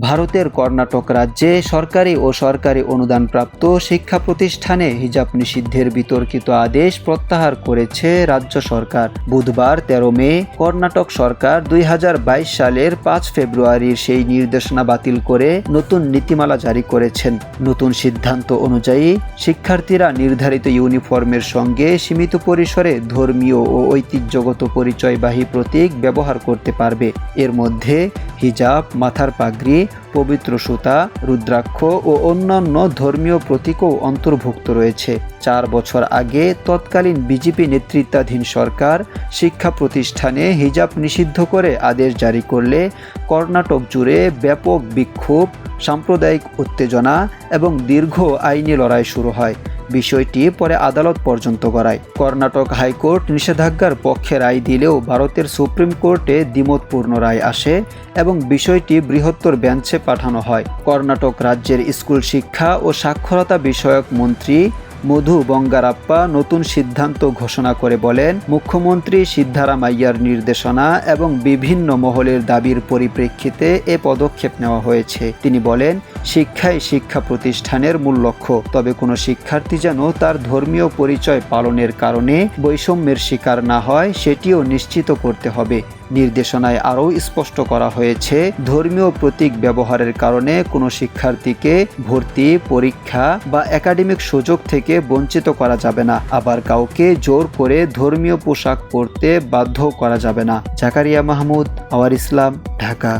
ভারতের কর্ণাটক রাজ্যে সরকারি ও সরকারি অনুদানপ্রাপ্ত শিক্ষা প্রতিষ্ঠানে হিজাব নিষিদ্ধের বিতর্কিত আদেশ প্রত্যাহার করেছে রাজ্য সরকার। বুধবার ১৩ মে কর্ণাটক সরকার ২০২২ সালের ৫ ফেব্রুয়ারির সেই নির্দেশনা বাতিল করে নতুন নীতিমালা জারি করেছেন। নতুন সিদ্ধান্ত অনুযায়ী শিক্ষার্থীরা নির্ধারিত ইউনিফর্মের সঙ্গে সীমিত পরিসরে ধর্মীয় ও ঐতিহ্যগত পরিচয়বাহী প্রতীক ব্যবহার করতে পারবে। এর মধ্যে হিজাব, মাথার পাগড়ি, পবিত্র সুতা, রুদ্রাক্ষ ও অন্যান্য ধর্মীয় প্রতীকও অন্তর্ভুক্ত রয়েছে। ৪ বছর আগে তৎকালীন বিজেপি নেতৃত্বাধীন সরকার শিক্ষা প্রতিষ্ঠানে হিজাব নিষিদ্ধ করে আদেশ জারি করলে কর্ণাটক জুড়ে ব্যাপক বিক্ষোভ, সাম্প্রদায়িক উত্তেজনা এবং দীর্ঘ আইনি লড়াই শুরু হয়। বিষয়টি পরে আদালত পর্যন্ত গড়ায়। কর্ণাটক হাইকোর্ট নিষেধাজ্ঞার পক্ষে রায় দিলেও ভারতের সুপ্রিম কোর্টে দ্বিমতপূর্ণ রায় আসে এবং বিষয়টি বৃহত্তর বেঞ্চে পাঠানো হয়। কর্ণাটক রাজ্যের স্কুল শিক্ষা ও সাক্ষরতা বিষয়ক মন্ত্রী মধু বঙ্গারাপ্পা নতুন সিদ্ধান্ত ঘোষণা করে বলেন, মুখ্যমন্ত্রী সিদ্ধারামাইয়ার নির্দেশনা এবং বিভিন্ন মহলের দাবির পরিপ্রেক্ষিতে এ পদক্ষেপ নেওয়া হয়েছে। তিনি বলেন, শিক্ষাই শিক্ষা প্রতিষ্ঠানের মূল লক্ষ্য, তবে কোনো শিক্ষার্থী যেন তার ধর্মীয় পরিচয় পালনের কারণে বৈষম্যের শিকার না হয় সেটিও নিশ্চিত করতে হবে। নির্দেশনায় আরও স্পষ্ট করা হয়েছে, ধর্মীয় প্রতীক ব্যবহারের কারণে কোনো শিক্ষার্থীকে ভর্তি, পরীক্ষা বা একাডেমিক সুযোগ থেকে বঞ্চিত করা যাবে না। আবার কাউকে জোর করে ধর্মীয় পোশাক পরতে বাধ্য করা যাবে না। জাকারিয়া মাহমুদ, আওয়ার ইসলাম, ঢাকা।